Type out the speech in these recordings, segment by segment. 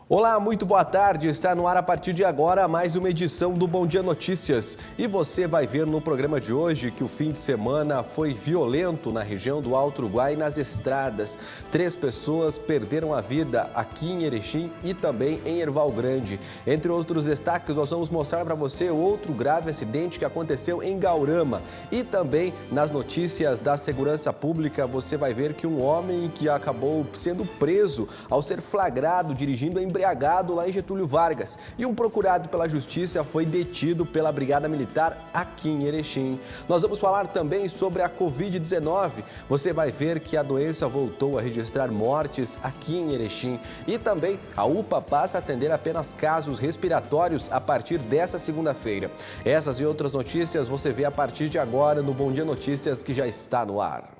Olá, muito boa tarde. Está no ar a partir de agora mais uma edição do Bom Dia Notícias. E você vai ver no programa de hoje que o fim de semana foi violento na região do Alto Uruguai e nas estradas. 3 pessoas perderam a vida aqui em Erechim e também em Erval Grande. Entre outros destaques, nós vamos mostrar para você outro grave acidente que aconteceu em Gaurama. E também nas notícias da segurança pública, você vai ver que um homem que acabou sendo preso ao ser flagrado dirigindo embriagado lá em Getúlio Vargas. E um procurado pela justiça foi detido pela Brigada Militar aqui em Erechim. Nós vamos falar também sobre a Covid-19. Você vai ver que a doença voltou a registrar mortes aqui em Erechim. E também a UPA passa a atender apenas casos respiratórios a partir dessa segunda-feira. Essas e outras notícias você vê a partir de agora no Bom Dia Notícias, que já está no ar.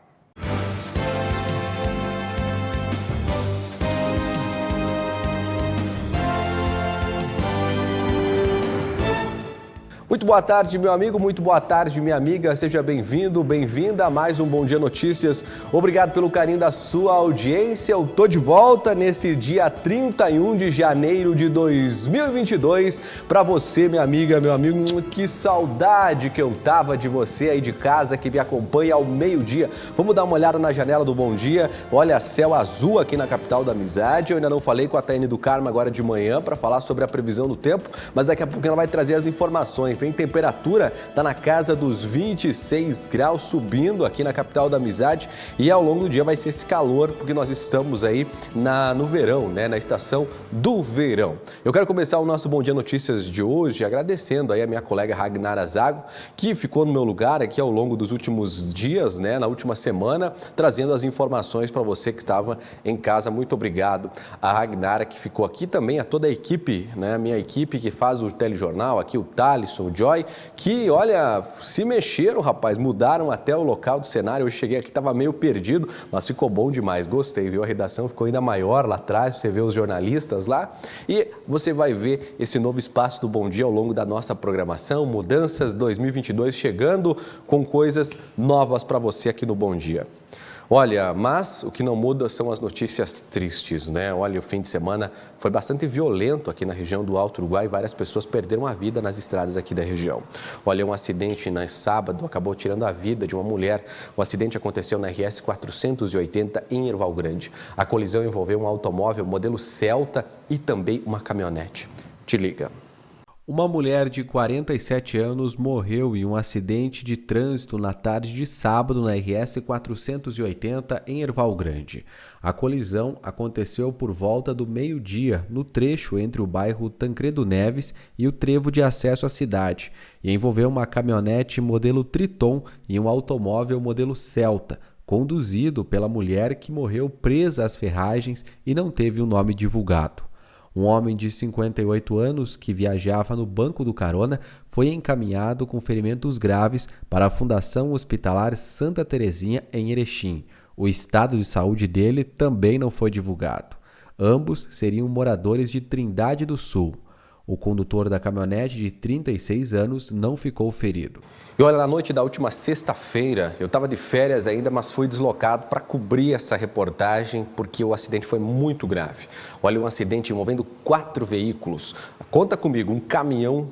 Muito boa tarde, meu amigo, muito boa tarde, minha amiga. Seja bem-vindo, bem-vinda a mais um Bom Dia Notícias. Obrigado pelo carinho da sua audiência. Eu tô de volta nesse dia 31 de janeiro de 2022. Para você, minha amiga, meu amigo, que saudade que eu tava de você aí de casa que me acompanha ao meio-dia. Vamos dar uma olhada na janela do Bom Dia. Olha, céu azul aqui na capital da amizade. Eu ainda não falei com a Taine do Carmo agora de manhã para falar sobre a previsão do tempo, mas daqui a pouco ela vai trazer as informações. Em temperatura está na casa dos 26 graus, subindo aqui na capital da amizade, e ao longo do dia vai ser esse calor, porque nós estamos aí no verão, né? Na estação do verão. Eu quero começar o nosso Bom Dia Notícias de hoje agradecendo aí a minha colega Ragnara Zago, que ficou no meu lugar aqui ao longo dos últimos dias, né? Na última semana, trazendo as informações para você que estava em casa. Muito obrigado a Ragnara, que ficou aqui, também a toda a equipe, né? A minha equipe que faz o telejornal aqui, o Thalisson, o Joy, que, olha, se mexeram, rapaz, mudaram até o local do cenário. Eu cheguei aqui, estava meio perdido, mas ficou bom demais, gostei, viu? A redação ficou ainda maior lá atrás, você vê os jornalistas lá, e você vai ver esse novo espaço do Bom Dia ao longo da nossa programação, Mudanças 2022 chegando com coisas novas para você aqui no Bom Dia. Olha, mas o que não muda são as notícias tristes, né? Olha, o fim de semana foi bastante violento aqui na região do Alto Uruguai. Várias pessoas perderam a vida nas estradas aqui da região. Olha, um acidente no sábado acabou tirando a vida de uma mulher. O acidente aconteceu na RS 480 em Erval Grande. A colisão envolveu um automóvel modelo Celta e também uma caminhonete. Te liga. Uma mulher de 47 anos morreu em um acidente de trânsito na tarde de sábado na RS 480 em Erval Grande. A colisão aconteceu por volta do meio-dia no trecho entre o bairro Tancredo Neves e o trevo de acesso à cidade e envolveu uma caminhonete modelo Triton e um automóvel modelo Celta, conduzido pela mulher que morreu presa às ferragens e não teve o nome divulgado. Um homem de 58 anos que viajava no banco do carona foi encaminhado com ferimentos graves para a Fundação Hospitalar Santa Terezinha em Erechim. O estado de saúde dele também não foi divulgado. Ambos seriam moradores de Trindade do Sul. O condutor da caminhonete, de 36 anos, não ficou ferido. E olha, na noite da última sexta-feira, eu estava de férias ainda, mas fui deslocado para cobrir essa reportagem porque o acidente foi muito grave. Olha, um acidente envolvendo 4 veículos. Conta comigo, um caminhão,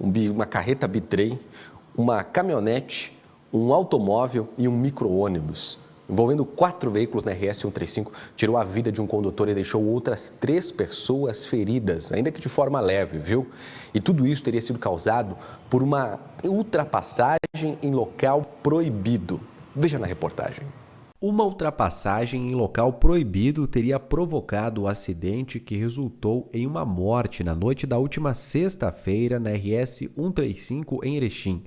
uma carreta bitrem, uma caminhonete, um automóvel e um micro-ônibus. Envolvendo 4 veículos na RS 135, tirou a vida de um condutor e deixou outras 3 pessoas feridas, ainda que de forma leve, viu? E tudo isso teria sido causado por uma ultrapassagem em local proibido. Veja na reportagem. Uma ultrapassagem em local proibido teria provocado o acidente que resultou em uma morte na noite da última sexta-feira na RS 135 em Erechim.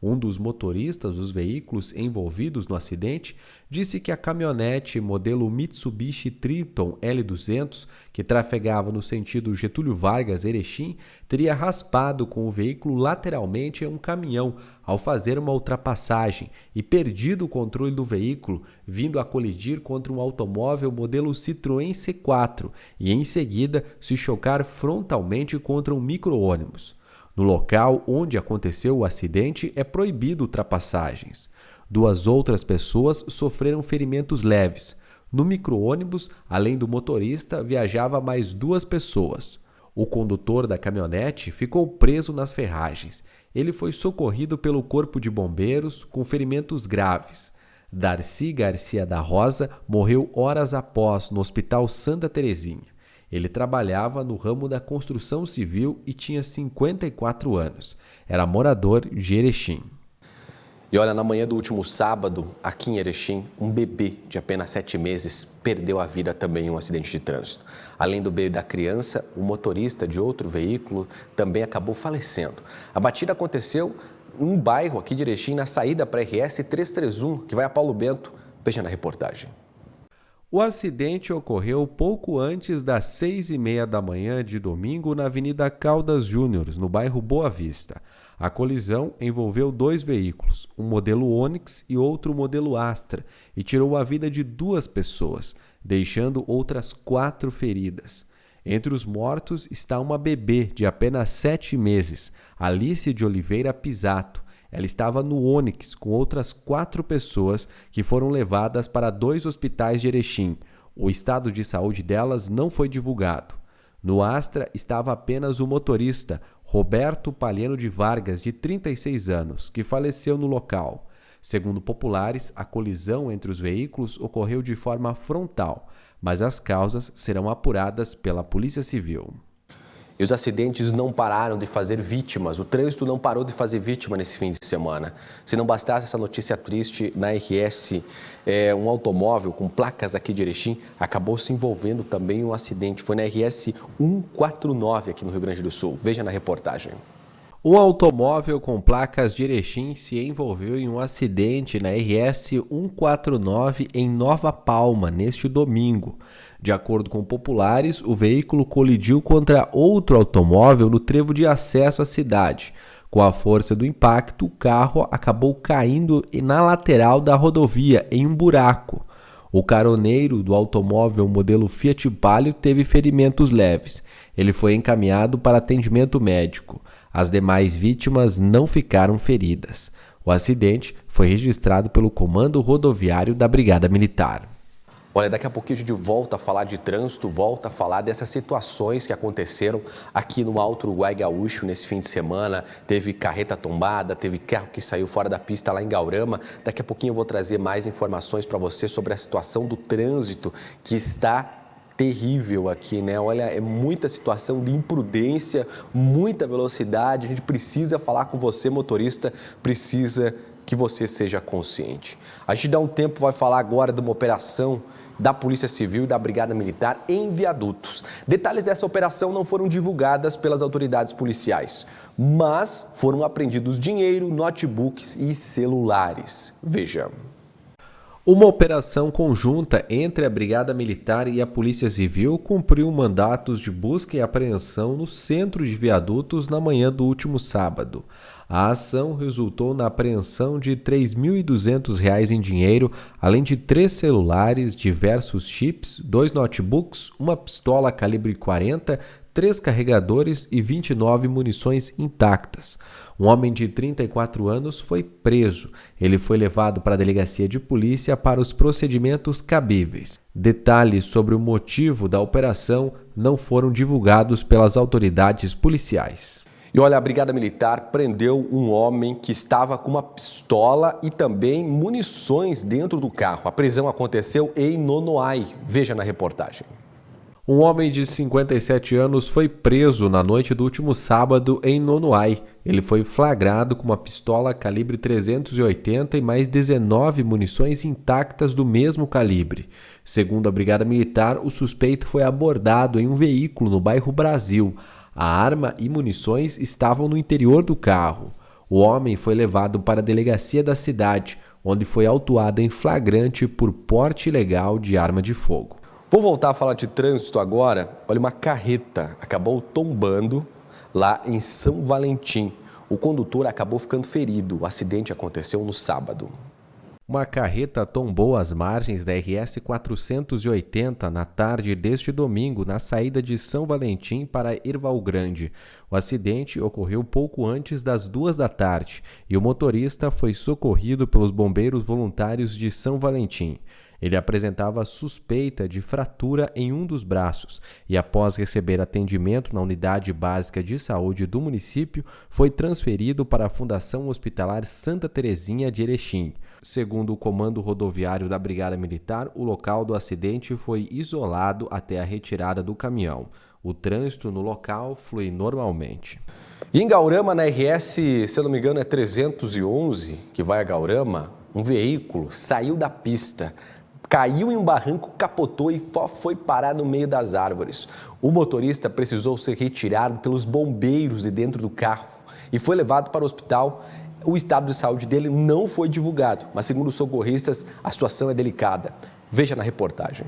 Um dos motoristas dos veículos envolvidos no acidente disse que a caminhonete modelo Mitsubishi Triton L200, que trafegava no sentido Getúlio Vargas Erechim, teria raspado com o veículo lateralmente em um caminhão ao fazer uma ultrapassagem e perdido o controle do veículo, vindo a colidir contra um automóvel modelo Citroën C4 e em seguida se chocar frontalmente contra um micro-ônibus. No local onde aconteceu o acidente é proibido ultrapassagens. 2 outras pessoas sofreram ferimentos leves. No micro-ônibus, além do motorista, viajava mais 2 pessoas. O condutor da caminhonete ficou preso nas ferragens. Ele foi socorrido pelo Corpo de Bombeiros com ferimentos graves. Darcy Garcia da Rosa morreu horas após no Hospital Santa Terezinha. Ele trabalhava no ramo da construção civil e tinha 54 anos. Era morador de Erechim. E olha, na manhã do último sábado, aqui em Erechim, um bebê de apenas 7 meses perdeu a vida também em um acidente de trânsito. Além do bebê da criança, o motorista de outro veículo também acabou falecendo. A batida aconteceu em um bairro aqui de Erechim, na saída para a RS 331, que vai a Paulo Bento. Veja na reportagem. O acidente ocorreu pouco antes das 6h30 da manhã de domingo na Avenida Caldas Júnior, no bairro Boa Vista. A colisão envolveu 2 veículos, um modelo Onix e outro modelo Astra, e tirou a vida de 2 pessoas, deixando outras 4 feridas. Entre os mortos está uma bebê de apenas 7 meses, Alice de Oliveira Pisato. Ela estava no Onix com outras 4 pessoas que foram levadas para 2 hospitais de Erechim. O estado de saúde delas não foi divulgado. No Astra estava apenas o motorista, Roberto Palheno de Vargas, de 36 anos, que faleceu no local. Segundo populares, a colisão entre os veículos ocorreu de forma frontal, mas as causas serão apuradas pela Polícia Civil. E os acidentes não pararam de fazer vítimas, o trânsito não parou de fazer vítima nesse fim de semana. Se não bastasse essa notícia triste, na RS, um automóvel com placas aqui de Erechim acabou se envolvendo também em um acidente. Foi na RS 149 aqui no Rio Grande do Sul. Veja na reportagem. Um automóvel com placas de Erechim se envolveu em um acidente na RS 149 em Nova Palma, neste domingo. De acordo com populares, o veículo colidiu contra outro automóvel no trevo de acesso à cidade. Com a força do impacto, o carro acabou caindo na lateral da rodovia, em um buraco. O caroneiro do automóvel modelo Fiat Palio teve ferimentos leves. Ele foi encaminhado para atendimento médico. As demais vítimas não ficaram feridas. O acidente foi registrado pelo Comando Rodoviário da Brigada Militar. Olha, daqui a pouquinho a gente volta a falar de trânsito, volta a falar dessas situações que aconteceram aqui no Alto Uruguai Gaúcho nesse fim de semana. Teve carreta tombada, teve carro que saiu fora da pista lá em Gaurama. Daqui a pouquinho eu vou trazer mais informações para você sobre a situação do trânsito que está terrível aqui, né? Olha, é muita situação de imprudência, muita velocidade. A gente precisa falar com você, motorista, precisa que você seja consciente. A gente dá um tempo, vai falar agora de uma operação da Polícia Civil e da Brigada Militar em viadutos. Detalhes dessa operação não foram divulgadas pelas autoridades policiais, mas foram apreendidos dinheiro, notebooks e celulares. Veja. Uma operação conjunta entre a Brigada Militar e a Polícia Civil cumpriu mandatos de busca e apreensão no centro de viadutos na manhã do último sábado. A ação resultou na apreensão de R$ 3.200 em dinheiro, além de 3 celulares, diversos chips, 2 notebooks, uma pistola calibre 40, 3 carregadores e 29 munições intactas. Um homem de 34 anos foi preso. Ele foi levado para a delegacia de polícia para os procedimentos cabíveis. Detalhes sobre o motivo da operação não foram divulgados pelas autoridades policiais. E olha, a Brigada Militar prendeu um homem que estava com uma pistola e também munições dentro do carro. A prisão aconteceu em Nonoai. Veja na reportagem. Um homem de 57 anos foi preso na noite do último sábado em Nonoai. Ele foi flagrado com uma pistola calibre 380 e mais 19 munições intactas do mesmo calibre. Segundo a Brigada Militar, o suspeito foi abordado em um veículo no bairro Brasil. A arma e munições estavam no interior do carro. O homem foi levado para a delegacia da cidade, onde foi autuado em flagrante por porte ilegal de arma de fogo. Vou voltar a falar de trânsito agora. Olha, uma carreta acabou tombando lá em São Valentim. O condutor acabou ficando ferido. O acidente aconteceu no sábado. Uma carreta tombou às margens da RS 480 na tarde deste domingo, na saída de São Valentim para Erval Grande. O acidente ocorreu pouco antes das 2 da tarde e o motorista foi socorrido pelos bombeiros voluntários de São Valentim. Ele apresentava suspeita de fratura em um dos braços e, após receber atendimento na Unidade Básica de Saúde do município, foi transferido para a Fundação Hospitalar Santa Terezinha de Erechim. Segundo o Comando Rodoviário da Brigada Militar, o local do acidente foi isolado até a retirada do caminhão. O trânsito no local flui normalmente. E em Gaurama, na RS, se eu não me engano, é 311, que vai a Gaurama, um veículo saiu da pista, caiu em um barranco, capotou e foi parar no meio das árvores. O motorista precisou ser retirado pelos bombeiros de dentro do carro e foi levado para o hospital. O estado de saúde dele não foi divulgado, mas segundo os socorristas, a situação é delicada. Veja na reportagem.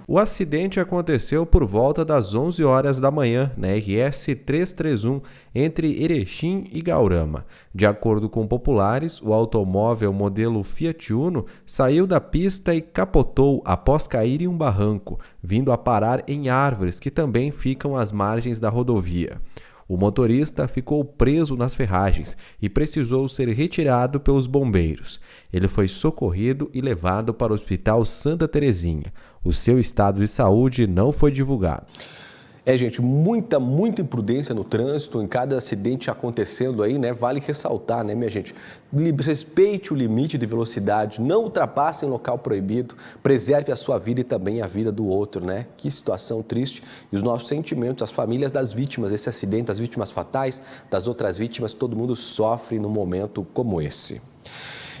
O acidente aconteceu por volta das 11 horas da manhã na RS 331, entre Erechim e Gaurama. De acordo com populares, o automóvel modelo Fiat Uno saiu da pista e capotou após cair em um barranco, vindo a parar em árvores que também ficam às margens da rodovia. O motorista ficou preso nas ferragens e precisou ser retirado pelos bombeiros. Ele foi socorrido e levado para o Hospital Santa Terezinha. O seu estado de saúde não foi divulgado. Gente, muita imprudência no trânsito, em cada acidente acontecendo aí, né? Vale ressaltar, né, minha gente? Respeite o limite de velocidade, não ultrapasse em local proibido, preserve a sua vida e também a vida do outro, né? Que situação triste. E os nossos sentimentos, as famílias das vítimas, esse acidente, as vítimas fatais, das outras vítimas, todo mundo sofre num momento como esse.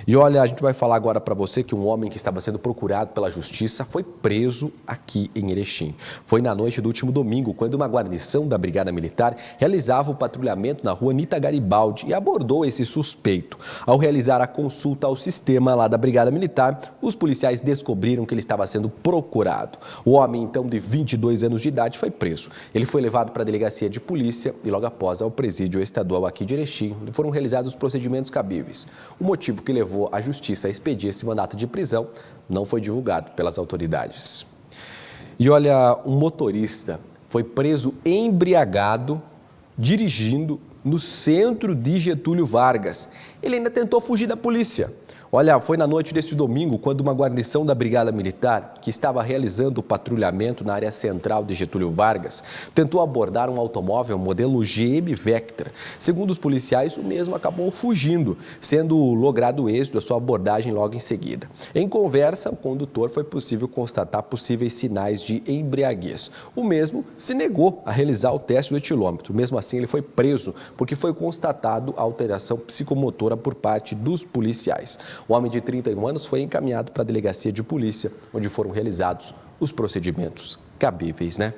E olha, a gente vai falar agora para você que um homem que estava sendo procurado pela justiça foi preso aqui em Erechim. Foi na noite do último domingo, quando uma guarnição da Brigada Militar realizava o patrulhamento na rua Nita Garibaldi e abordou esse suspeito. Ao realizar a consulta ao sistema lá da Brigada Militar, os policiais descobriram que ele estava sendo procurado. O homem, então, de 22 anos de idade, foi preso. Ele foi levado para a delegacia de polícia e logo após ao presídio estadual aqui de Erechim, onde foram realizados os procedimentos cabíveis. O motivo que levou a justiça a expedir esse mandato de prisão não foi divulgado pelas autoridades. E olha, um motorista foi preso embriagado, dirigindo no centro de Getúlio Vargas. Ele ainda tentou fugir da polícia. Olha, foi na noite deste domingo, quando uma guarnição da Brigada Militar, que estava realizando o patrulhamento na área central de Getúlio Vargas, tentou abordar um automóvel modelo GM Vectra. Segundo os policiais, o mesmo acabou fugindo, sendo logrado êxito a sua abordagem logo em seguida. Em conversa, o condutor foi possível constatar possíveis sinais de embriaguez. O mesmo se negou a realizar o teste do etilômetro. Mesmo assim, ele foi preso porque foi constatado alteração psicomotora por parte dos policiais. O homem de 31 anos foi encaminhado para a delegacia de polícia, onde foram realizados os procedimentos cabíveis, né?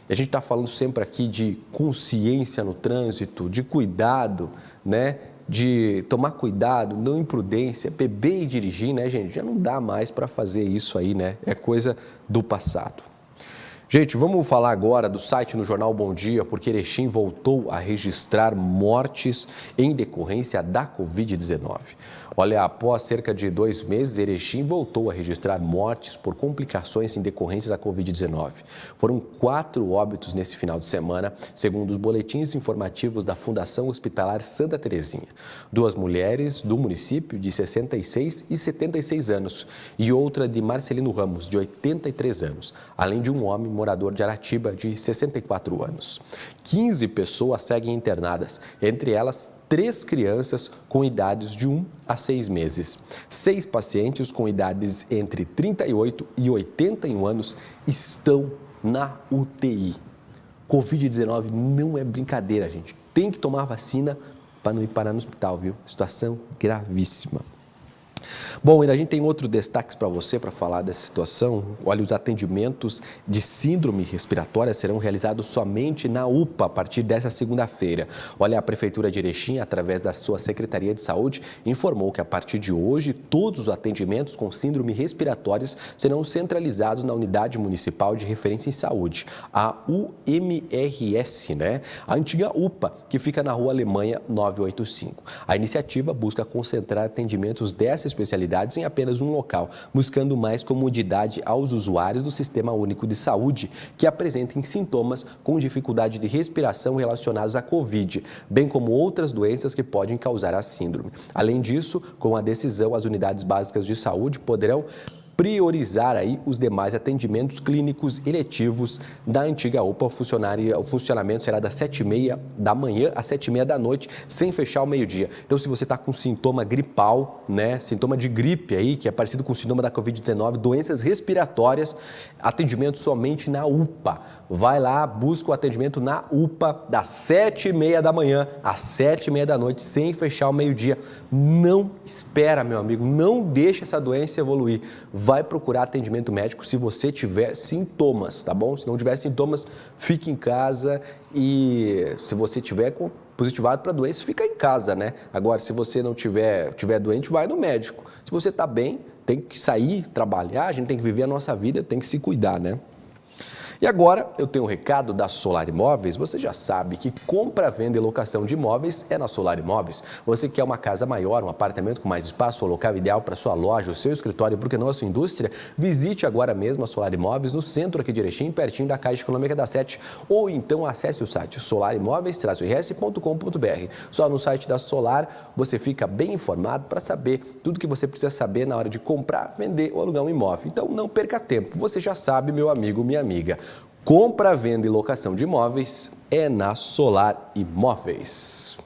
E a gente está falando sempre aqui de consciência no trânsito, de cuidado, né? De tomar cuidado, não imprudência, beber e dirigir, né, gente? Já não dá mais para fazer isso aí, né? É coisa do passado. Gente, vamos falar agora do site no Jornal Bom Dia, porque Erechim voltou a registrar mortes em decorrência da Covid-19. Olha, após cerca de 2 meses, Erechim voltou a registrar mortes por complicações em decorrência da Covid-19. Foram 4 óbitos nesse final de semana, segundo os boletins informativos da Fundação Hospitalar Santa Terezinha. 2 mulheres do município de 66 e 76 anos e outra de Marcelino Ramos, de 83 anos, além de um homem morador de Aratiba, de 64 anos. 15 pessoas seguem internadas, entre elas 3 crianças com idades de 1 a 6 meses. 6 pacientes com idades entre 38 e 81 anos estão na UTI. Covid-19 não é brincadeira, gente. Tem que tomar vacina para não ir parar no hospital, viu? Situação gravíssima. Bom, a gente tem outros destaques para você para falar dessa situação. Olha, os atendimentos de síndrome respiratória serão realizados somente na UPA a partir dessa segunda-feira. Olha, a Prefeitura de Erechim, através da sua Secretaria de Saúde, informou que a partir de hoje todos os atendimentos com síndrome respiratórias serão centralizados na Unidade Municipal de Referência em Saúde, a UMRS, né? A antiga UPA, que fica na Rua Alemanha 985. A iniciativa busca concentrar atendimentos dessa especialidades em apenas um local, buscando mais comodidade aos usuários do Sistema Único de Saúde que apresentem sintomas com dificuldade de respiração relacionados à Covid, bem como outras doenças que podem causar a síndrome. Além disso, com a decisão, as unidades básicas de saúde poderão priorizar aí os demais atendimentos clínicos eletivos da antiga UPA. O funcionamento será das 7h30 da manhã às 7h30 da noite, sem fechar ao meio-dia. Então, se você está com sintoma gripal, né, sintoma de gripe aí, que é parecido com o sintoma da Covid-19, doenças respiratórias, atendimento somente na UPA. Vai lá, busca o atendimento na UPA das 7h30 da manhã às 7h30 da noite, sem fechar ao meio-dia. Não espera, meu amigo, não deixe essa doença evoluir. Vai procurar atendimento médico se você tiver sintomas, tá bom? Se não tiver sintomas, fique em casa, e se você tiver positivado para a doença, fica em casa, né? Agora, se você não tiver doente, vai no médico. Se você está bem, tem que sair, trabalhar, a gente tem que viver a nossa vida, tem que se cuidar, né? E agora eu tenho um recado da Solar Imóveis. Você já sabe que compra, venda e locação de imóveis é na Solar Imóveis. Você quer uma casa maior, um apartamento com mais espaço, o local ideal para sua loja, o seu escritório, por que não a sua indústria? Visite agora mesmo a Solar Imóveis no centro aqui de Erechim, pertinho da Caixa Econômica da 7, ou então acesse o site solarimóveis-rs.com.br. Só no site da Solar você fica bem informado para saber tudo que você precisa saber na hora de comprar, vender ou alugar um imóvel. Então não perca tempo, você já sabe, meu amigo, minha amiga. Compra, venda e locação de imóveis é na Solar Imóveis.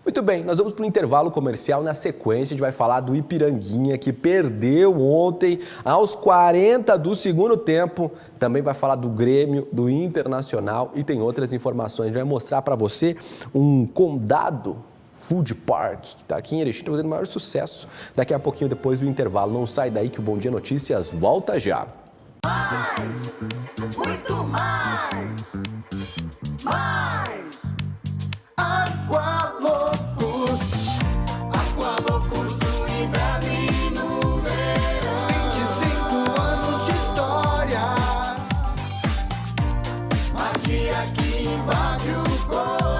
Muito bem, nós vamos para o intervalo comercial. Na sequência, a gente vai falar do Ipiranguinha, que perdeu ontem aos 40 do segundo tempo. Também vai falar do Grêmio, do Internacional e tem outras informações. A gente vai mostrar para você um Condado Food Park, que está aqui em Erechim, está fazendo maior sucesso. Daqui a pouquinho, depois do intervalo. Não sai daí que o Bom Dia Notícias volta já. Muito mais, Aqualocos, Aqualocos do inverno e no verão. 25 anos de histórias, magia que invade o coração.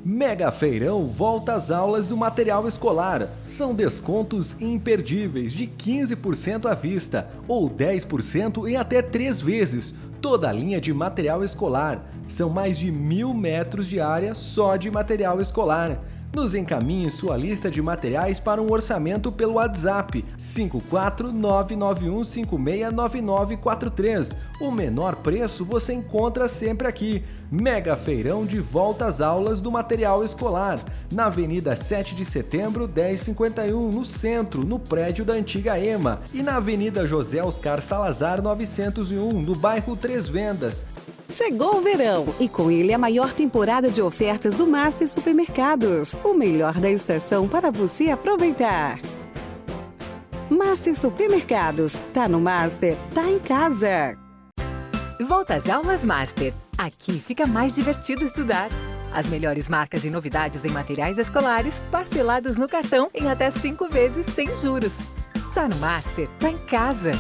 Mega Feirão volta às aulas do material escolar. São descontos imperdíveis de 15% à vista ou 10% em até 3 vezes. Toda a linha de material escolar. São mais de 1.000 metros de área só de material escolar. Nos encaminhe sua lista de materiais para um orçamento pelo WhatsApp 54991569943. O menor preço você encontra sempre aqui. Mega Feirão de volta às aulas do material escolar, na Avenida 7 de Setembro, 1051, no centro, no prédio da antiga EMA, e na Avenida José Oscar Salazar, 901, no bairro Três Vendas. Chegou o verão e com ele a maior temporada de ofertas do Master Supermercados. O melhor da estação para você aproveitar. Master Supermercados. Tá no Master, tá em casa. Volta às aulas Master. Aqui fica mais divertido estudar. As melhores marcas e novidades em materiais escolares, parcelados no cartão em até 5 vezes sem juros. Tá no Master, tá em casa.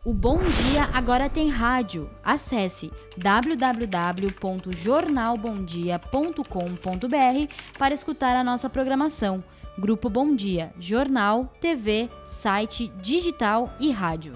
O Bom Dia agora tem rádio. Acesse www.jornalbomdia.com.br para escutar a nossa programação. Grupo Bom Dia, jornal, TV, site, digital e rádio.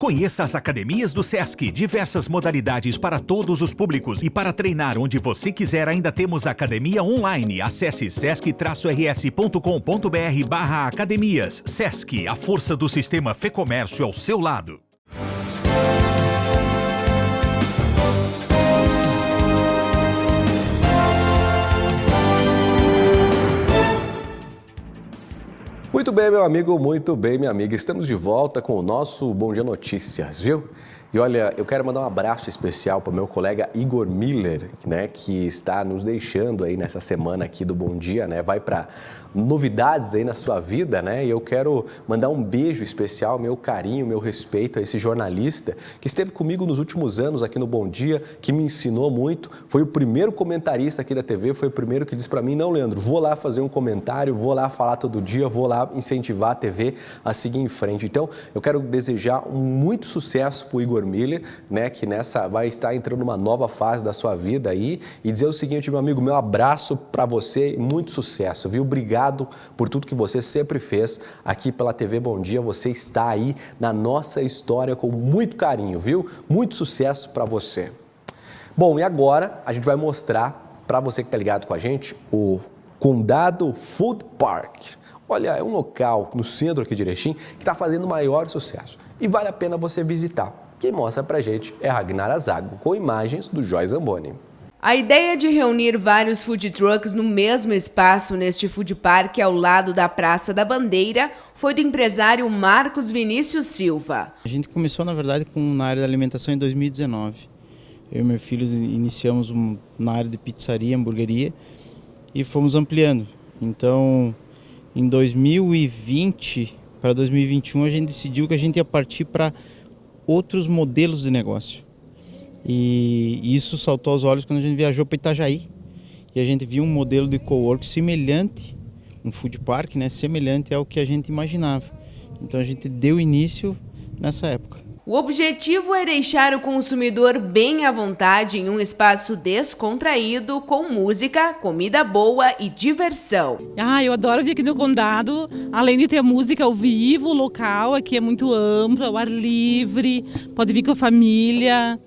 Conheça as academias do Sesc, diversas modalidades para todos os públicos. E para treinar onde você quiser, ainda temos academia online. Acesse sesc-rs.com.br/academias. Sesc, a força do sistema Fecomércio ao seu lado. Muito bem, meu amigo, muito bem, minha amiga. Estamos de volta com o nosso Bom Dia Notícias, viu? E olha, eu quero mandar um abraço especial para o meu colega Igor Miller, né, que está nos deixando aí nessa semana aqui do Bom Dia, né? Vai para novidades aí na sua vida, né? E eu quero mandar um beijo especial, meu carinho, meu respeito a esse jornalista que esteve comigo nos últimos anos aqui no Bom Dia, que me ensinou muito. Foi o primeiro comentarista aqui da TV, foi o primeiro que disse para mim: não, Leandro, vou lá fazer um comentário, vou lá falar todo dia, vou lá incentivar a TV a seguir em frente. Então, eu quero desejar muito sucesso para o Igor Miller, né, que vai estar entrando numa nova fase da sua vida aí, e dizer o seguinte, meu amigo, meu abraço para você e muito sucesso, viu? Obrigado por tudo que você sempre fez aqui pela TV Bom Dia. Você está aí na nossa história com muito carinho, viu? Muito sucesso para você. Bom, e agora a gente vai mostrar para você que está ligado com a gente o Condado Food Park. Olha, é um local no centro aqui de Erechim que está fazendo maior sucesso e vale a pena você visitar. Quem mostra pra gente é Ragnar Azago, com imagens do Joy Zamboni. A ideia de reunir vários food trucks no mesmo espaço neste food park ao lado da Praça da Bandeira foi do empresário Marcos Vinícius Silva. A gente começou, na verdade, na área da alimentação em 2019. Eu e meu filho iniciamos na área de pizzaria, hamburgueria e fomos ampliando. Então, em 2020 para 2021, a gente decidiu que a gente ia partir para outros modelos de negócio. E isso saltou aos olhos quando a gente viajou para Itajaí. E a gente viu um modelo de cowork semelhante, um food park, né, semelhante ao que a gente imaginava. Então a gente deu início nessa época. O objetivo é deixar o consumidor bem à vontade em um espaço descontraído, com música, comida boa e diversão. Eu adoro vir aqui no Condado, além de ter música ao vivo, o local aqui é muito amplo, ao ar livre, pode vir com a família.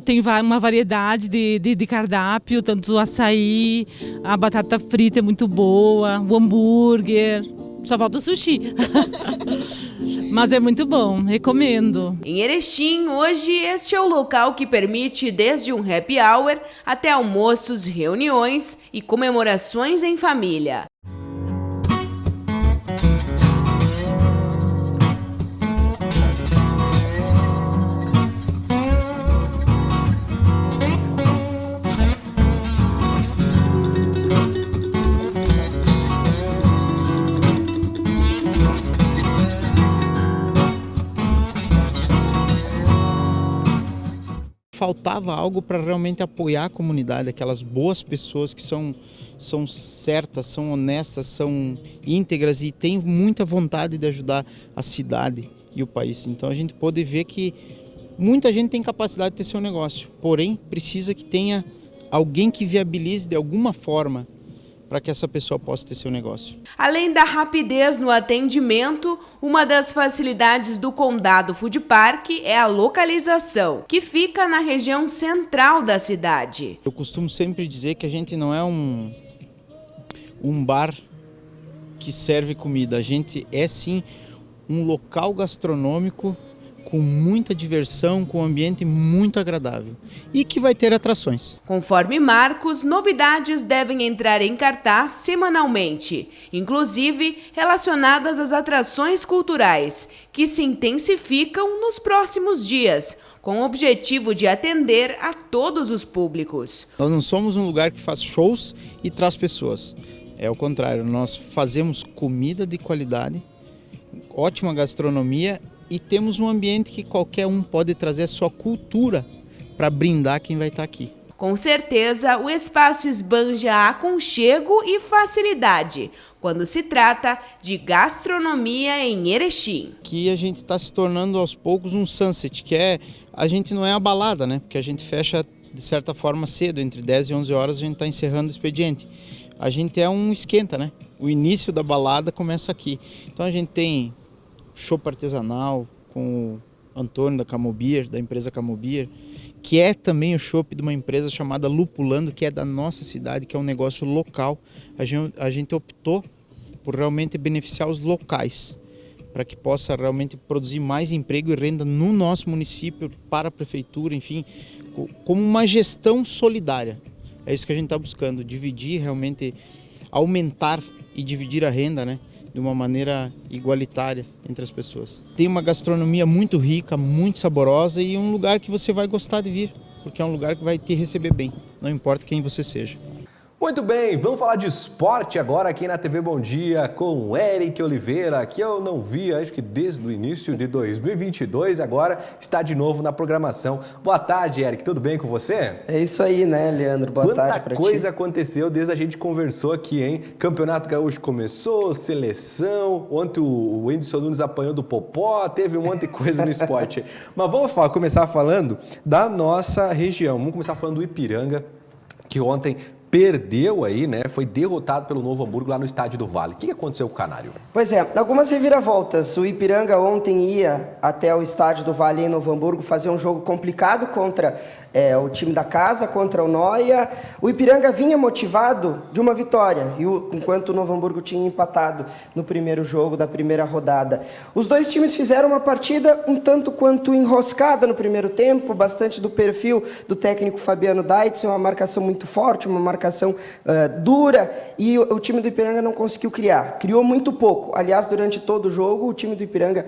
Tem uma variedade de cardápio, tanto o açaí, a batata frita é muito boa, o hambúrguer, só falta o sushi. Mas é muito bom, recomendo. Em Erechim, hoje, este é o local que permite desde um happy hour até almoços, reuniões e comemorações em família. Faltava algo para realmente apoiar a comunidade, aquelas boas pessoas que são certas, são honestas, são íntegras e têm muita vontade de ajudar a cidade e o país. Então a gente pode ver que muita gente tem capacidade de ter seu negócio, porém precisa que tenha alguém que viabilize de alguma forma para que essa pessoa possa ter seu negócio. Além da rapidez no atendimento, uma das facilidades do Condado Food Park é a localização, que fica na região central da cidade. Eu costumo sempre dizer que a gente não é um bar que serve comida, a gente é sim um local gastronômico com muita diversão, com um ambiente muito agradável e que vai ter atrações. Conforme Marcos, novidades devem entrar em cartaz semanalmente, inclusive relacionadas às atrações culturais, que se intensificam nos próximos dias, com o objetivo de atender a todos os públicos. Nós não somos um lugar que faz shows e traz pessoas, é o contrário, nós fazemos comida de qualidade, ótima gastronomia e temos um ambiente que qualquer um pode trazer a sua cultura para brindar quem vai estar aqui. Com certeza, o espaço esbanja aconchego e facilidade quando se trata de gastronomia em Erechim. Que a gente está se tornando aos poucos um sunset, a gente não é a balada, né? Porque a gente fecha de certa forma cedo, entre 10 e 11 horas a gente está encerrando o expediente. A gente é um esquenta, né? O início da balada começa aqui. Então a gente tem chopp artesanal, com Antônio da Camobier, da empresa Camobier, que é também o chopp de uma empresa chamada Lupulando, que é da nossa cidade, que é um negócio local. A gente optou por realmente beneficiar os locais, para que possa realmente produzir mais emprego e renda no nosso município, para a prefeitura, enfim, como uma gestão solidária. É isso que a gente está buscando, dividir realmente, aumentar e dividir a renda, né, de uma maneira igualitária entre as pessoas. Tem uma gastronomia muito rica, muito saborosa e um lugar que você vai gostar de vir, porque é um lugar que vai te receber bem, não importa quem você seja. Muito bem, vamos falar de esporte agora aqui na TV Bom Dia com o Eric Oliveira, que eu não vi, acho que desde o início de 2022, agora está de novo na programação. Boa tarde, Eric, tudo bem com você? É isso aí, né, Leandro? Boa tarde pra ti. Quanta coisa aconteceu desde a gente conversou aqui, hein? Campeonato Gaúcho começou, seleção, ontem o Whindersson Nunes apanhou do Popó, teve um monte de coisa no esporte. Mas vamos começar falando da nossa região, vamos começar falando do Ipiranga, que ontem perdeu aí, né? Foi derrotado pelo Novo Hamburgo lá no Estádio do Vale. O que aconteceu com o Canário? Pois é, algumas reviravoltas. O Ipiranga ontem ia até o Estádio do Vale em Novo Hamburgo fazer um jogo complicado contra o time da casa, contra o Noia. O Ipiranga vinha motivado de uma vitória, enquanto o Novo Hamburgo tinha empatado no primeiro jogo da primeira rodada. Os dois times fizeram uma partida um tanto quanto enroscada no primeiro tempo, bastante do perfil do técnico Fabiano Daidson, uma marcação muito forte, uma marcação dura, e o time do Ipiranga não conseguiu criar. Criou muito pouco. Aliás, durante todo o jogo, o time do Ipiranga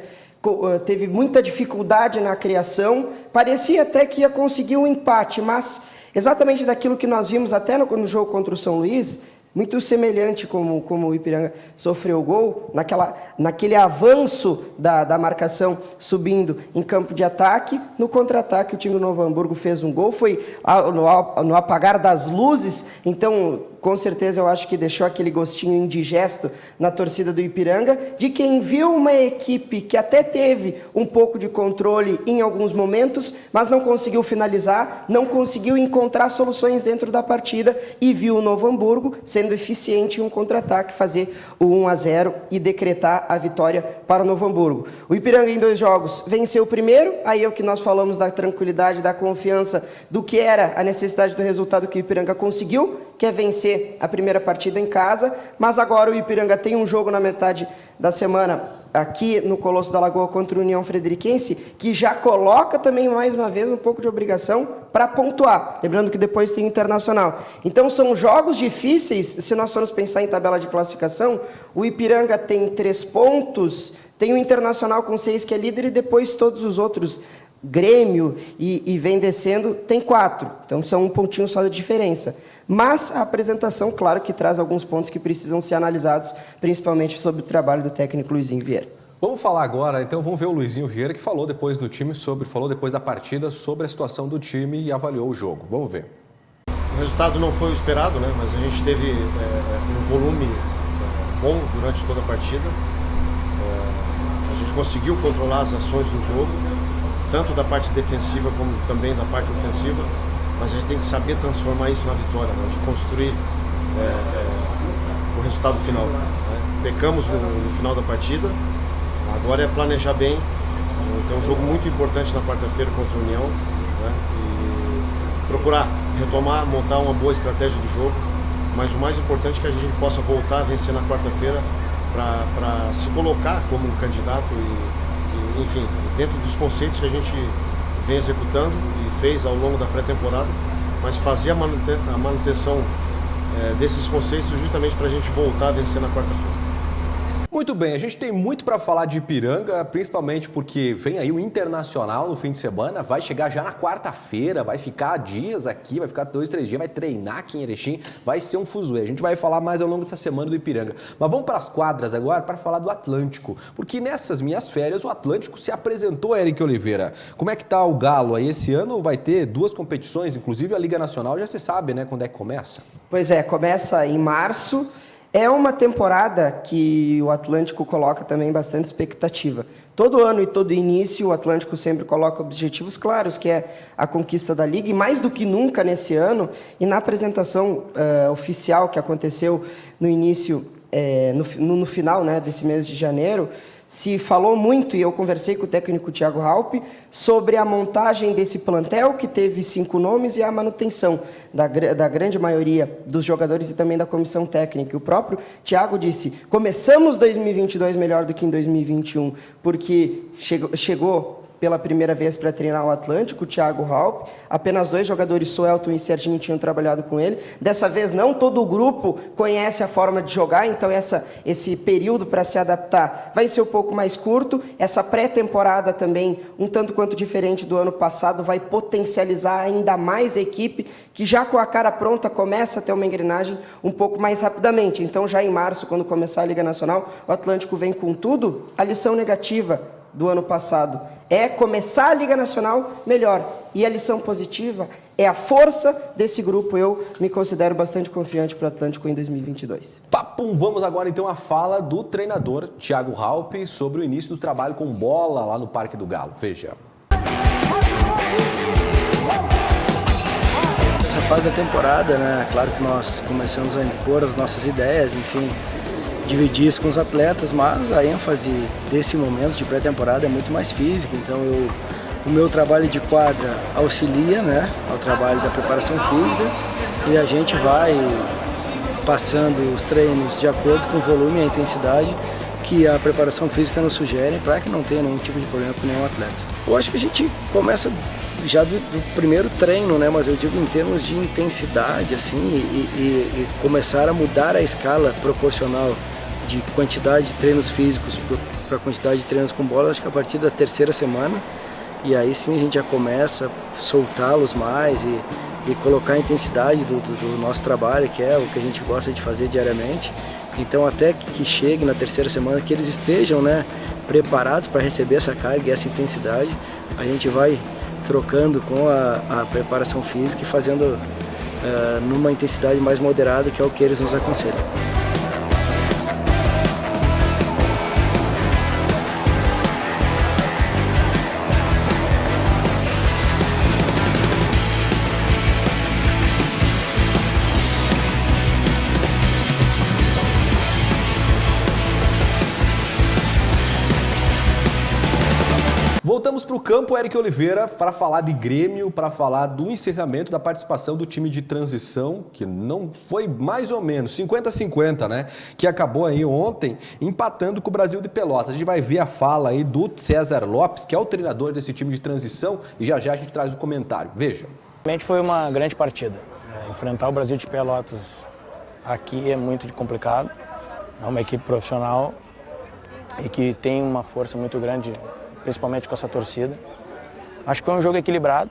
teve muita dificuldade na criação, parecia até que ia conseguir um empate, mas exatamente daquilo que nós vimos até no jogo contra o São Luís, muito semelhante como o Ipiranga sofreu o gol, naquele avanço da marcação subindo em campo de ataque. No contra-ataque, o time do Novo Hamburgo fez um gol, foi no apagar das luzes, então com certeza eu acho que deixou aquele gostinho indigesto na torcida do Ipiranga, de quem viu uma equipe que até teve um pouco de controle em alguns momentos, mas não conseguiu finalizar, não conseguiu encontrar soluções dentro da partida, e viu o Novo Hamburgo sendo eficiente em um contra-ataque, fazer o 1-0 e decretar a vitória para o Novo Hamburgo. O Ipiranga em 2 jogos venceu o primeiro, aí é o que nós falamos da tranquilidade, da confiança, do que era a necessidade do resultado que o Ipiranga conseguiu, que é vencer a primeira partida em casa, mas agora o Ipiranga tem um jogo na metade da semana aqui no Colosso da Lagoa contra o União Frederiquense, que já coloca também mais uma vez um pouco de obrigação para pontuar, lembrando que depois tem o Internacional. Então são jogos difíceis. Se nós formos pensar em tabela de classificação, o Ipiranga tem 3 pontos, tem o Internacional com 6, que é líder, e depois todos os outros, Grêmio e vem descendo, tem 4, então são um pontinho só de diferença. Mas a apresentação, claro, que traz alguns pontos que precisam ser analisados, principalmente sobre o trabalho do técnico Luizinho Vieira. Vamos falar agora, então vamos ver o Luizinho Vieira, que falou depois do time, falou depois da partida sobre a situação do time e avaliou o jogo. Vamos ver. O resultado não foi o esperado, né? Mas a gente teve um volume bom durante toda a partida. A gente conseguiu controlar as ações do jogo, tanto da parte defensiva como também da parte ofensiva, mas a gente tem que saber transformar isso na vitória, né? De construir o resultado final, né? Pecamos no final da partida, agora é planejar bem. Tem um jogo muito importante na quarta-feira contra a União, né? E procurar retomar, montar uma boa estratégia do jogo, mas o mais importante é que a gente possa voltar a vencer na quarta-feira para se colocar como um candidato e, enfim, dentro dos conceitos que a gente vem executando e fez ao longo da pré-temporada, mas fazer a manutenção desses conceitos justamente para a gente voltar a vencer na quarta-feira. Muito bem, a gente tem muito para falar de Ipiranga, principalmente porque vem aí o Internacional no fim de semana, vai chegar já na quarta-feira, vai ficar dias aqui, vai ficar 2, 3 dias, vai treinar aqui em Erechim, vai ser um fuzuê. A gente vai falar mais ao longo dessa semana do Ipiranga. Mas vamos para as quadras agora para falar do Atlântico, porque nessas minhas férias o Atlântico se apresentou, Eric Oliveira. Como é que tá o Galo aí? Esse ano vai ter 2 competições, inclusive a Liga Nacional, já se sabe, né, quando é que começa? Pois é, começa em março. É uma temporada que o Atlântico coloca também bastante expectativa. Todo ano e todo início o Atlântico sempre coloca objetivos claros, que é a conquista da Liga, e mais do que nunca nesse ano, e na apresentação oficial que aconteceu no início, no final, né, desse mês de janeiro, se falou muito, e eu conversei com o técnico Thiago Halpe, sobre a montagem desse plantel, que teve 5 nomes, e a manutenção da grande maioria dos jogadores e também da comissão técnica. O próprio Thiago disse, começamos 2022 melhor do que em 2021, porque chegou pela primeira vez para treinar o Atlântico, o Thiago Halpe. Apenas 2 jogadores, Suelton e Serginho, tinham trabalhado com ele. Dessa vez, não todo o grupo conhece a forma de jogar, então esse período para se adaptar vai ser um pouco mais curto. Essa pré-temporada também, um tanto quanto diferente do ano passado, vai potencializar ainda mais a equipe, que já com a cara pronta começa a ter uma engrenagem um pouco mais rapidamente. Então, já em março, quando começar a Liga Nacional, o Atlântico vem com tudo. A lição negativa do ano passado é começar a Liga Nacional melhor. E a lição positiva é a força desse grupo. Eu me considero bastante confiante para o Atlântico em 2022. Papum, vamos agora então à fala do treinador Thiago Halpe sobre o início do trabalho com bola lá no Parque do Galo. Veja. Essa fase da temporada, né? Claro que nós começamos a impor as nossas ideias, enfim, dividir isso com os atletas, mas a ênfase desse momento de pré-temporada é muito mais física, então o meu trabalho de quadra auxilia, né, ao trabalho da preparação física, e a gente vai passando os treinos de acordo com o volume e a intensidade que a preparação física nos sugere, para que não tenha nenhum tipo de problema com nenhum atleta. Eu acho que a gente começa já do primeiro treino, né? Mas eu digo em termos de intensidade, assim, e começar a mudar a escala proporcional de quantidade de treinos físicos para a quantidade de treinos com bola, acho que a partir da 3ª semana, e aí sim a gente já começa a soltá-los mais e colocar a intensidade do nosso trabalho, que é o que a gente gosta de fazer diariamente. Então, até que chegue na 3ª semana, que eles estejam, né, preparados para receber essa carga e essa intensidade, a gente vai trocando com a preparação física e fazendo numa intensidade mais moderada, que é o que eles nos aconselham. Voltamos para o campo, Eric Oliveira, para falar de Grêmio, para falar do encerramento da participação do time de transição, que não foi mais ou menos 50-50, né? Que acabou aí ontem empatando com o Brasil de Pelotas. A gente vai ver a fala aí do César Lopes, que é o treinador desse time de transição, e já já a gente traz o comentário. Veja. Realmente foi uma grande partida. Enfrentar o Brasil de Pelotas aqui é muito complicado. É uma equipe profissional e que tem uma força muito grande, principalmente com essa torcida. Acho que foi um jogo equilibrado,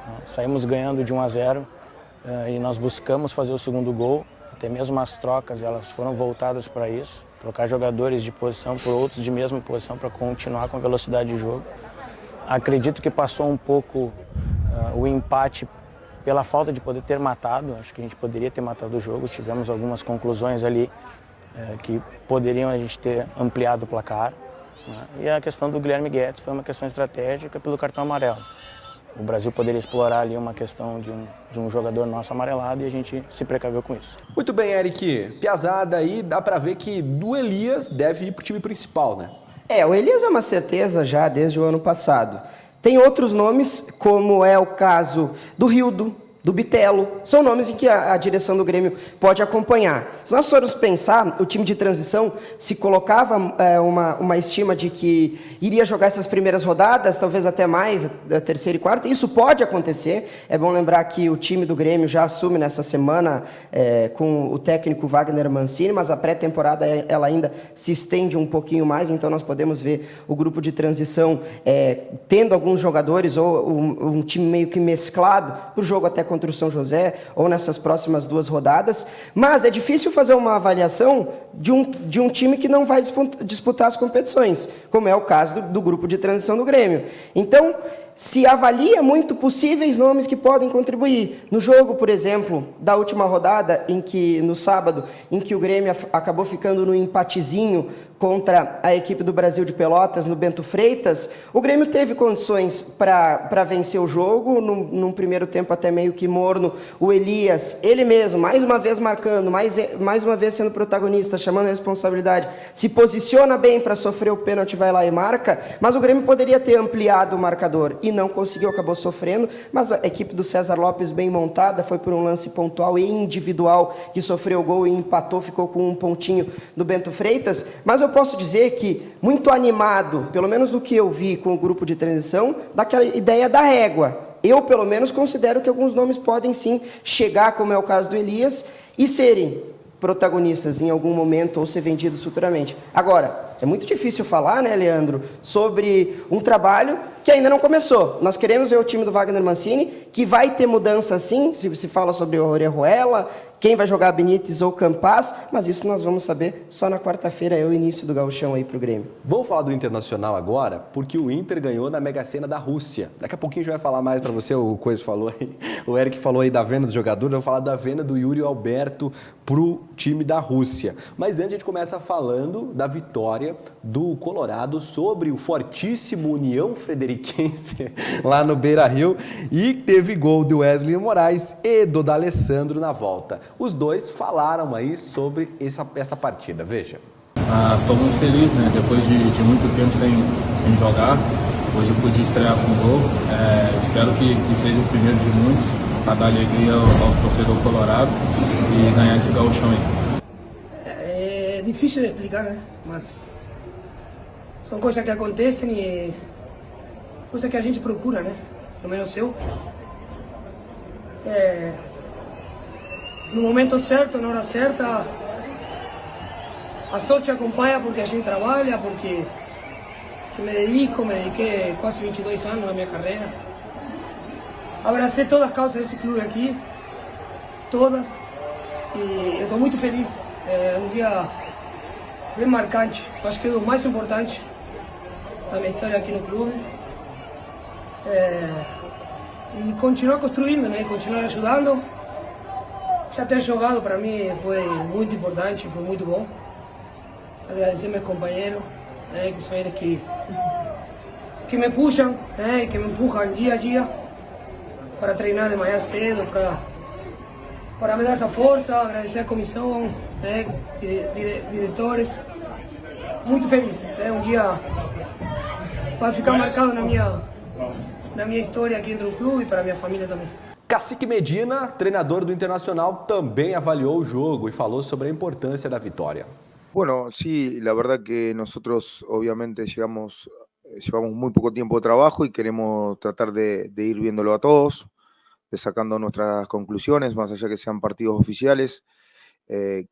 né? Saímos ganhando de 1-0 e nós buscamos fazer o segundo gol, até mesmo as trocas elas foram voltadas para isso, trocar jogadores de posição por outros de mesma posição para continuar com a velocidade de jogo. Acredito que passou um pouco o empate pela falta de poder ter matado, acho que a gente poderia ter matado o jogo, tivemos algumas conclusões ali que poderiam a gente ter ampliado o placar. E a questão do Guilherme Guedes foi uma questão estratégica pelo cartão amarelo. O Brasil poderia explorar ali uma questão de um jogador nosso amarelado e a gente se precaveu com isso. Muito bem, Eric. Piazada aí, dá pra ver que do Elias deve ir pro time principal, né? O Elias é uma certeza já desde o ano passado. Tem outros nomes, como é o caso do Rildo, do Bitelo, são nomes em que a direção do Grêmio pode acompanhar. Se nós formos pensar, o time de transição se colocava uma estima de que iria jogar essas primeiras rodadas, talvez até mais, a 3ª e 4ª, isso pode acontecer. É bom lembrar que o time do Grêmio já assume nessa semana com o técnico Wagner Mancini, mas a pré-temporada ela ainda se estende um pouquinho mais, então nós podemos ver o grupo de transição tendo alguns jogadores ou um time meio que mesclado para o jogo até contra o São José ou nessas próximas 2 rodadas, mas é difícil fazer uma avaliação de um time que não vai disputar as competições, como é o caso do grupo de transição do Grêmio. Então, se avalia muito possíveis nomes que podem contribuir. No jogo, por exemplo, da última rodada, no sábado, em que o Grêmio acabou ficando no empatezinho contra a equipe do Brasil de Pelotas no Bento Freitas, o Grêmio teve condições para vencer o jogo, num primeiro tempo até meio que morno. O Elias, ele mesmo, mais uma vez marcando, mais uma vez sendo protagonista, chamando a responsabilidade, se posiciona bem para sofrer o pênalti, vai lá e marca, mas o Grêmio poderia ter ampliado o marcador e não conseguiu, acabou sofrendo, mas a equipe do César Lopes bem montada, foi por um lance pontual e individual que sofreu o gol e empatou, ficou com um pontinho do Bento Freitas, mas eu posso dizer que, muito animado, pelo menos do que eu vi com o grupo de transição, daquela ideia da régua. Eu, pelo menos, considero que alguns nomes podem sim chegar, como é o caso do Elias, e serem protagonistas em algum momento ou ser vendidos futuramente. Agora, é muito difícil falar, né, Leandro, sobre um trabalho que ainda não começou. Nós queremos ver o time do Wagner Mancini, que vai ter mudança sim, se fala sobre o Orejuela, quem vai jogar Benítez ou Campas, mas isso nós vamos saber só na quarta-feira, é o início do gauchão aí pro Grêmio. Vamos falar do Internacional agora, porque o Inter ganhou na Mega Sena da Rússia. Daqui a pouquinho a gente vai falar mais para você, o Coisa falou aí, o Eric falou aí da venda do jogador, eu vou falar da venda do Yuri Alberto pro time da Rússia. Mas antes a gente começa falando da vitória do Colorado sobre o fortíssimo União Frederiquense lá no Beira-Rio, e teve gol do Wesley Moraes e do D'Alessandro na volta. Os dois falaram aí sobre essa partida, veja. Estou muito feliz, né? Depois de muito tempo sem jogar, hoje eu pude estrear com gol. Espero que seja o primeiro de muitos, para dar alegria aos torcedores colorados e ganhar esse gauchão aí. É difícil de explicar, né? Mas são coisas que acontecem e coisas que a gente procura, né? Pelo menos eu. No momento certo, na hora certa, a sorte acompanha porque a gente trabalha, porque me dediquei quase 22 anos na minha carreira. Abracei todas as causas desse clube aqui, todas, e eu estou muito feliz. É um dia bem marcante, acho que é o mais importante da minha história aqui no clube. E continuar construindo, né? Continuar ajudando. Já ter jogado para mim foi muito importante, foi muito bom. Agradecer meus companheiros, que são eles que me puxam, que me empurram dia a dia para treinar de manhã cedo, para me dar essa força. Agradecer a comissão, diretores. Muito feliz. É um dia vai ficar marcado na minha história aqui dentro do clube e para a minha família também. Cacique Medina, treinador do Internacional, também avaliou o jogo e falou sobre a importância da vitória. Bueno, sí, la verdad que nosotros obviamente llevamos muy poco tiempo de trabajo y queremos tratar de ir viéndolo a todos, de sacando nuestras conclusiones, más allá que sean partidos oficiales.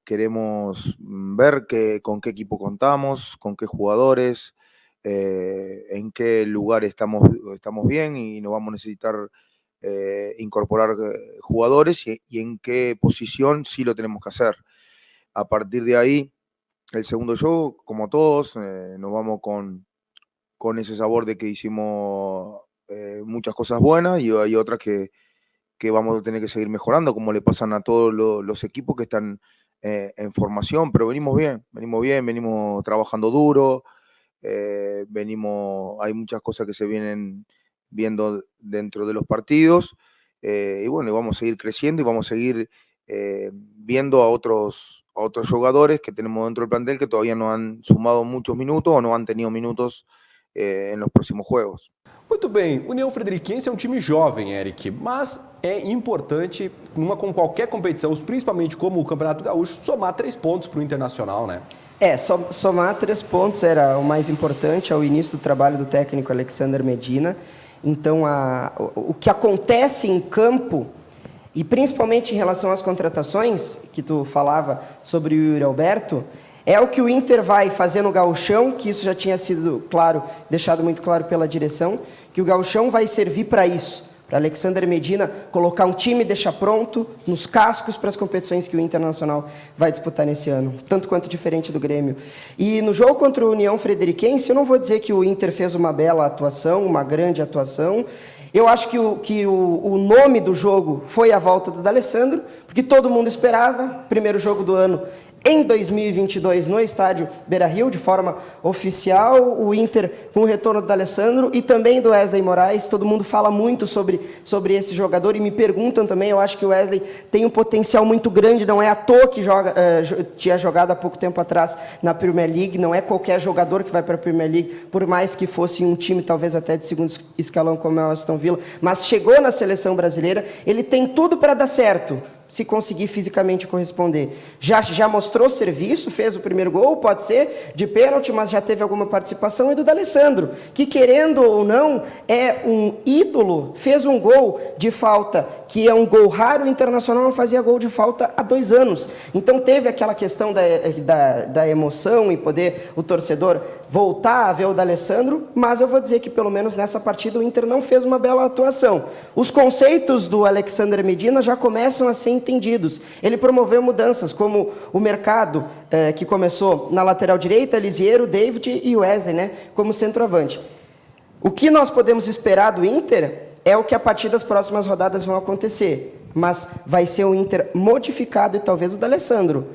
Queremos ver con qué equipo contamos, con qué jugadores, en qué lugar estamos bien y nos vamos a necesitar incorporar jugadores y en qué posición sí lo tenemos que hacer. A partir de ahí, el segundo juego, como todos, nos vamos con ese sabor de que hicimos muchas cosas buenas y hay otras que vamos a tener que seguir mejorando, como le pasan a todos los equipos que están en formación, pero venimos trabajando duro, hay muchas cosas que se vienen viendo dentro de los partidos, y bueno, vamos a seguir creciendo y vamos a seguir viendo a otros jugadores que tenemos dentro del plantel que todavía no han sumado muchos minutos o no han tenido minutos en los próximos juegos. Muito bem, União Frederiquense é um time jovem, Eric, mas é importante, com qualquer competição, principalmente como o Campeonato Gaúcho, somar 3 pontos para o Internacional, né? Somar 3 pontos era o mais importante ao início do trabalho do técnico Alexander Medina. Então, o que acontece em campo, e principalmente em relação às contratações, que tu falava sobre o Yuri Alberto, é o que o Inter vai fazer no gauchão, que isso já tinha sido deixado muito claro pela direção, que o gauchão vai servir para isso, para Alexander Medina colocar um time e deixar pronto nos cascos para as competições que o Internacional vai disputar nesse ano, tanto quanto diferente do Grêmio. E no jogo contra o União Frederiquense, eu não vou dizer que o Inter fez uma bela atuação, uma grande atuação. Eu acho que o nome do jogo foi a volta do D'Alessandro, porque todo mundo esperava. Primeiro jogo do ano em 2022 no estádio Beira-Rio, de forma oficial, o Inter com o retorno do D'Alessandro e também do Wesley Moraes. Todo mundo fala muito sobre esse jogador e me perguntam também. Eu acho que o Wesley tem um potencial muito grande, não é à toa que tinha jogado há pouco tempo atrás na Premier League, não é qualquer jogador que vai para a Premier League, por mais que fosse um time talvez até de segundo escalão como é o Aston Villa, mas chegou na seleção brasileira, ele tem tudo para dar certo, se conseguir fisicamente corresponder. Já mostrou serviço, fez o primeiro gol, pode ser de pênalti, mas já teve alguma participação, e do D'Alessandro, que querendo ou não, é um ídolo, fez um gol de falta, que é um gol raro. O Internacional não fazia gol de falta há 2 anos. Então teve aquela questão da emoção e poder o torcedor voltar a ver o D'Alessandro, mas eu vou dizer que pelo menos nessa partida o Inter não fez uma bela atuação. Os conceitos do Alexander Medina já começam a ser entendidos. Ele promoveu mudanças, como o mercado que começou na lateral direita, Lisieiro, David e Wesley, né, como centroavante. O que nós podemos esperar do Inter é o que a partir das próximas rodadas vão acontecer, mas vai ser o Inter modificado e talvez o D'Alessandro,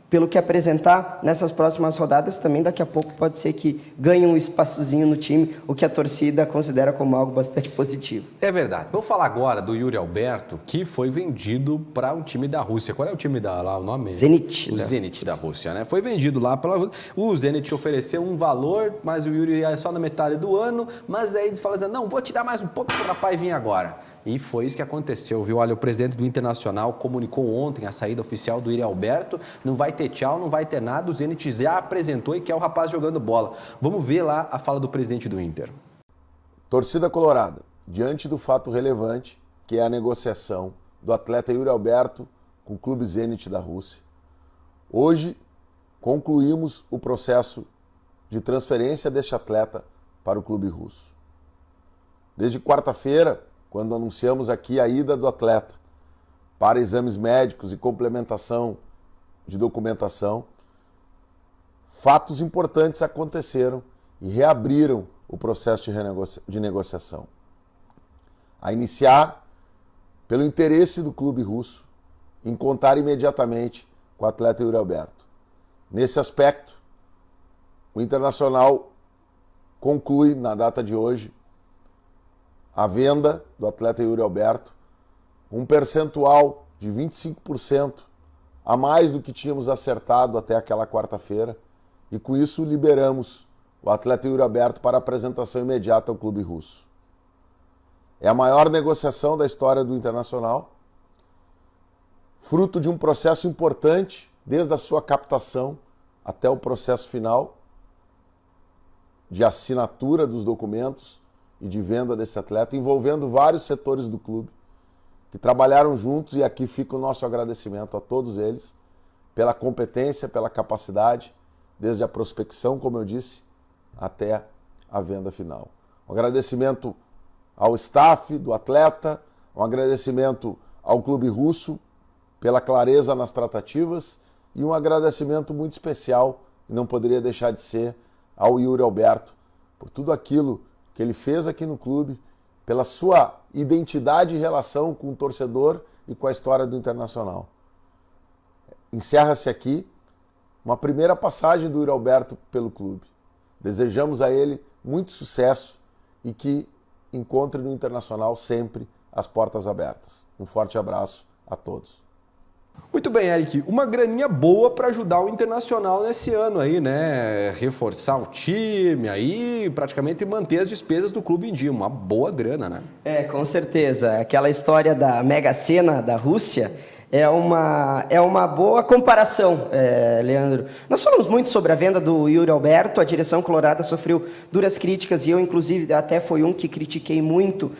pelo que apresentar nessas próximas rodadas, também daqui a pouco pode ser que ganhe um espaçozinho no time, o que a torcida considera como algo bastante positivo. É verdade. Vamos falar agora do Yuri Alberto, que foi vendido para um time da Rússia. Qual é o time lá, o nome? Zenit. O Zenit da Rússia, né? Foi vendido lá pela Rússia. O Zenit ofereceu um valor, mas o Yuri é só na metade do ano, mas daí eles falam assim, não, vou te dar mais um pouco para o rapaz vir agora. E foi isso que aconteceu, viu? Olha, o presidente do Internacional comunicou ontem a saída oficial do Yuri Alberto. Não vai ter tchau, não vai ter nada. O Zenit já apresentou e quer o rapaz jogando bola. Vamos ver lá a fala do presidente do Inter. Torcida colorada, diante do fato relevante, que é a negociação do atleta Yuri Alberto com o clube Zenit da Rússia, hoje concluímos o processo de transferência deste atleta para o clube russo. Desde quarta-feira, quando anunciamos aqui a ida do atleta para exames médicos e complementação de documentação, fatos importantes aconteceram e reabriram o processo de negociação. A iniciar pelo interesse do clube russo em contar imediatamente com o atleta Yuri Alberto. Nesse aspecto, o Internacional conclui, na data de hoje, a venda do atleta Yuri Alberto, um percentual de 25% a mais do que tínhamos acertado até aquela quarta-feira, e com isso liberamos o atleta Yuri Alberto para apresentação imediata ao clube russo. É a maior negociação da história do Internacional, fruto de um processo importante, desde a sua captação até o processo final de assinatura dos documentos e de venda desse atleta, envolvendo vários setores do clube que trabalharam juntos, e aqui fica o nosso agradecimento a todos eles pela competência, pela capacidade, desde a prospecção, como eu disse, até a venda final. Um agradecimento ao staff do atleta, um agradecimento ao clube russo pela clareza nas tratativas e um agradecimento muito especial, e não poderia deixar de ser, ao Yuri Alberto, por tudo aquilo que ele fez aqui no clube, pela sua identidade e relação com o torcedor e com a história do Internacional. Encerra-se aqui uma primeira passagem do Yuri Alberto pelo clube. Desejamos a ele muito sucesso e que encontre no Internacional sempre as portas abertas. Um forte abraço a todos. Muito bem, Eric. Uma graninha boa para ajudar o Internacional nesse ano aí, né? Reforçar o time aí, praticamente manter as despesas do clube em dia. Uma boa grana, né? É, com certeza. Aquela história da Mega Sena da Rússia é uma boa comparação, Leandro. Nós falamos muito sobre a venda do Yuri Alberto. A direção colorada sofreu duras críticas e eu, inclusive, até fui um que critiquei muito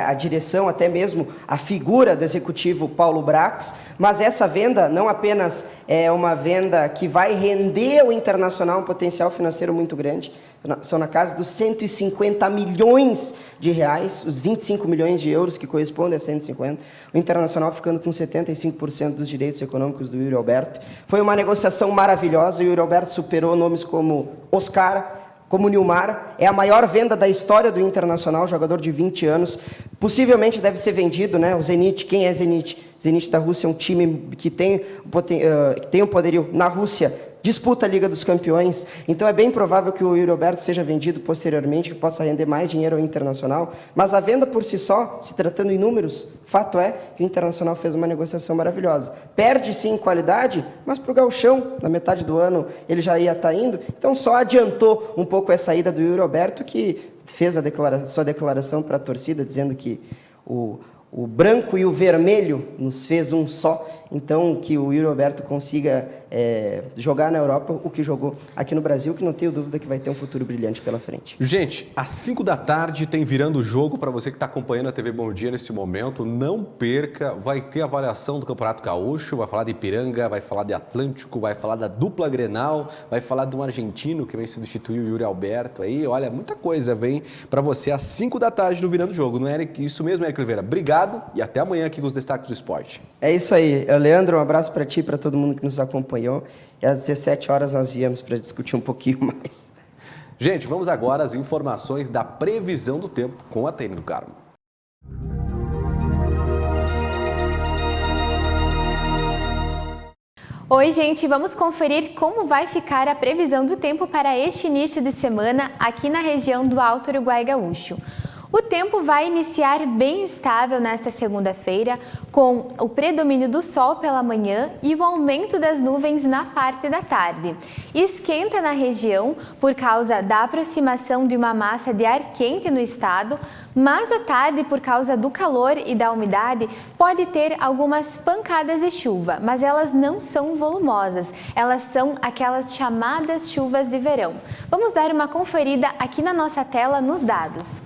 a direção, até mesmo a figura do executivo Paulo Brax. Mas essa venda não apenas é uma venda que vai render ao Internacional um potencial financeiro muito grande, são na casa dos 150 milhões de reais, os 25 milhões de euros que correspondem a 150, o Internacional ficando com 75% dos direitos econômicos do Yuri Alberto. Foi uma negociação maravilhosa, o Yuri Alberto superou nomes como Oscar, como Nilmar, é a maior venda da história do Internacional, jogador de 20 anos, Possivelmente deve ser vendido, né? O Zenit, quem é Zenit? Zenit da Rússia é um time que tem um poderio na Rússia, disputa a Liga dos Campeões, então é bem provável que o Yuri Alberto seja vendido posteriormente, que possa render mais dinheiro ao Internacional, mas a venda por si só, se tratando em números, fato é que o Internacional fez uma negociação maravilhosa. Perde sim em qualidade, mas para o gauchão, na metade do ano, ele já ia estar indo, então só adiantou um pouco essa ida do Yuri Alberto, que fez sua declaração para a torcida, dizendo que o branco e o vermelho nos fez um só, então que o Yuri Alberto consiga jogar na Europa o que jogou aqui no Brasil, que não tenho dúvida que vai ter um futuro brilhante pela frente. Gente, às 5 da tarde tem Virando o Jogo para você que está acompanhando a TV Bom Dia nesse momento. Não perca, vai ter avaliação do Campeonato Gaúcho, vai falar de Ipiranga, vai falar de Atlântico, vai falar da dupla Grenal, vai falar de um argentino que vem substituir o Yuri Alberto aí. Olha, muita coisa vem para você às 5 da tarde no Virando o Jogo. Não é isso mesmo, Érico Oliveira? Obrigado e até amanhã aqui com os destaques do esporte. É isso aí. Leandro, um abraço para ti e para todo mundo que nos acompanhou. E às 17 horas nós viemos para discutir um pouquinho mais. Gente, vamos agora às informações da previsão do tempo com a Tênis do Carmo. Oi, gente, vamos conferir como vai ficar a previsão do tempo para este início de semana aqui na região do Alto Uruguai Gaúcho. O tempo vai iniciar bem estável nesta segunda-feira, com o predomínio do sol pela manhã e o aumento das nuvens na parte da tarde. Esquenta na região por causa da aproximação de uma massa de ar quente no estado, mas à tarde, por causa do calor e da umidade, pode ter algumas pancadas de chuva, mas elas não são volumosas, elas são aquelas chamadas chuvas de verão. Vamos dar uma conferida aqui na nossa tela nos dados.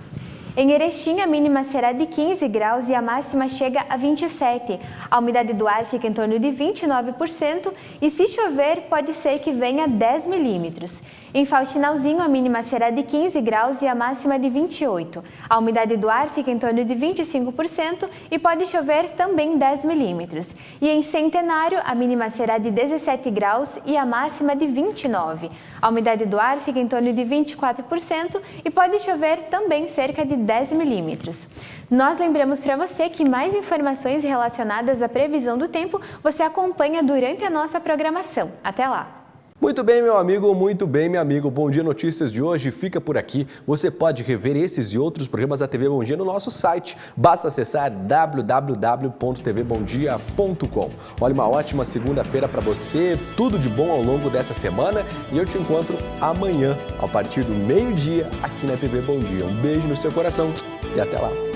Em Erechim, a mínima será de 15 graus e a máxima chega a 27. A umidade do ar fica em torno de 29% e, se chover, pode ser que venha 10 milímetros. Em Faustinalzinho, a mínima será de 15 graus e a máxima de 28. A umidade do ar fica em torno de 25% e pode chover também 10 milímetros. E em Centenário, a mínima será de 17 graus e a máxima de 29. A umidade do ar fica em torno de 24% e pode chover também cerca de 10 milímetros. Nós lembramos para você que mais informações relacionadas à previsão do tempo você acompanha durante a nossa programação. Até lá! Muito bem, meu amigo, muito bem, meu amigo. Bom Dia Notícias de hoje fica por aqui. Você pode rever esses e outros programas da TV Bom Dia no nosso site. Basta acessar www.tvbomdia.com. Olha, uma ótima segunda-feira para você, tudo de bom ao longo dessa semana e eu te encontro amanhã, a partir do meio-dia, aqui na TV Bom Dia. Um beijo no seu coração e até lá.